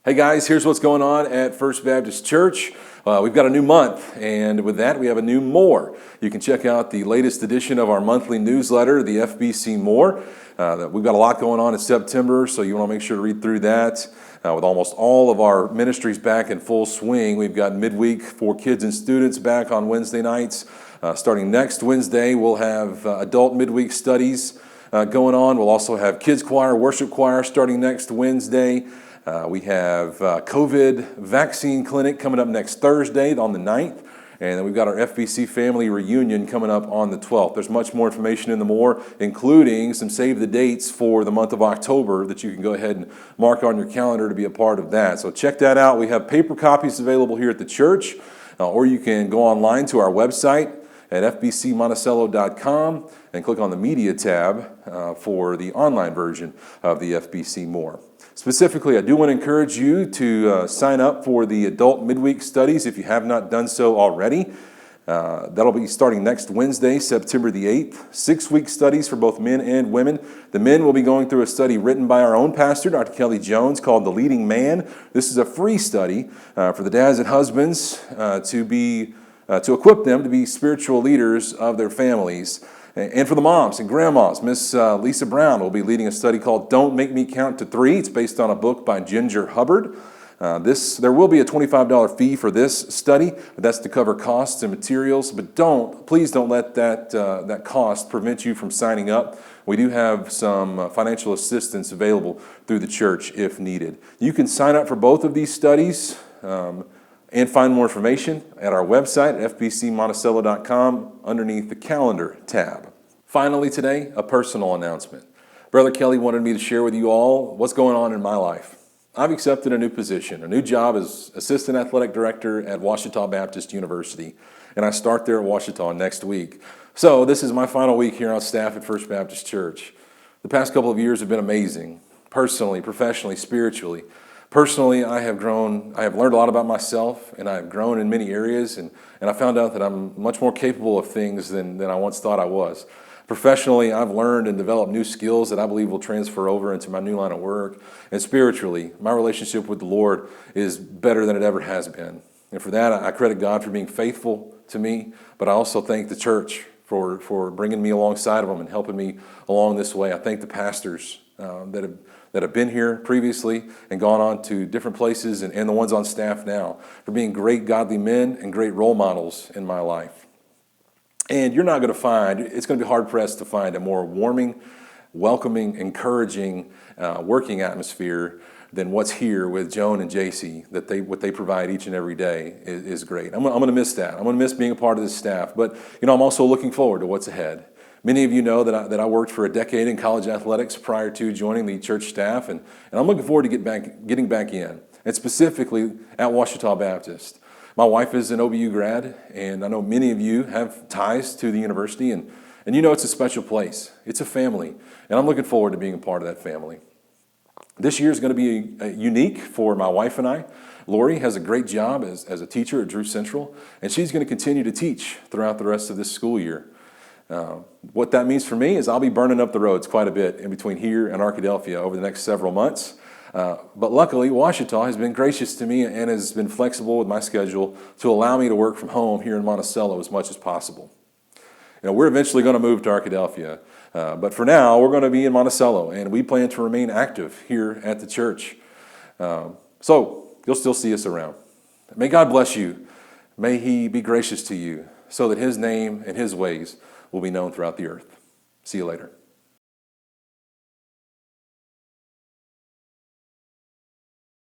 Hey guys, here's what's going on at First Baptist Church. We've got a new month, and with that we have a new More. You can check out the latest edition of our monthly newsletter, the FBC More. We've got a lot going on in September, so you want to make sure to read through that. With almost all of our ministries back in full swing, we've got midweek for kids and students back on Wednesday nights. Starting next Wednesday, we'll have adult midweek studies going on. We'll also have kids choir, worship choir starting next Wednesday. We have COVID vaccine clinic coming up next Thursday on the 9th. And then we've got our FBC family reunion coming up on the 12th. There's much more information in the More, including some save the dates for the month of October that you can go ahead and mark on your calendar to be a part of that. So check that out. We have paper copies available here at the church, or you can go online to our website at fbcmonticello.com and click on the media tab for the online version of the FBC More. Specifically, I do want to encourage you to sign up for the adult midweek studies if you have not done so already. That'll be starting next Wednesday, September the 8th. 6-week studies for both men and women. The men will be going through a study written by our own pastor, Dr. Kelly Jones, called The Leading Man. This is a free study for the dads and husbands to equip them to be spiritual leaders of their families. And for the moms and grandmas, Miss Lisa Brown will be leading a study called Don't Make Me Count to 3. It's based on a book by Ginger Hubbard. There will be a $25 fee for this study. That's to cover costs and materials. But please don't let that cost prevent you from signing up. We do have some financial assistance available through the church if needed. You can sign up for both of these studies and find more information at our website, fbcmonticello.com, underneath the calendar tab. Finally today, a personal announcement. Brother Kelly wanted me to share with you all what's going on in my life. I've accepted a new position, a new job as Assistant Athletic Director at Ouachita Baptist University, and I start there at Ouachita next week. So this is my final week here on staff at First Baptist Church. The past couple of years have been amazing, personally, professionally, spiritually. Personally, I have learned a lot about myself, and I have grown in many areas, and I found out that I'm much more capable of things than I once thought I was. Professionally, I've learned and developed new skills that I believe will transfer over into my new line of work. And spiritually, my relationship with the Lord is better than it ever has been. And for that, I credit God for being faithful to me, but I also thank the church for bringing me alongside of them and helping me along this way. I thank the pastors that have been here previously and gone on to different places, and the ones on staff now, for being great godly men and great role models in my life. And it's going to be hard-pressed to find a more warming, welcoming, encouraging working atmosphere than what's here with Joan and JC. What they provide each and every day is great. I'm going to miss that. I'm going to miss being a part of this staff, but I'm also looking forward to what's ahead. Many of you know that I worked for a decade in college athletics prior to joining the church staff, and I'm looking forward to getting back in, and specifically at Ouachita Baptist. My wife is an OBU grad, and I know many of you have ties to the university, and it's a special place. It's a family, and I'm looking forward to being a part of that family. This year is going to be unique for my wife and I. Lori has a great job as a teacher at Drew Central, and she's going to continue to teach throughout the rest of this school year. What that means for me is I'll be burning up the roads quite a bit in between here and Arkadelphia over the next several months. But luckily, Ouachita has been gracious to me and has been flexible with my schedule to allow me to work from home here in Monticello as much as possible. We're eventually going to move to Arkadelphia, but for now, we're going to be in Monticello, and we plan to remain active here at the church. So you'll still see us around. May God bless you. May He be gracious to you so that His name and His ways will be known throughout the earth. See you later.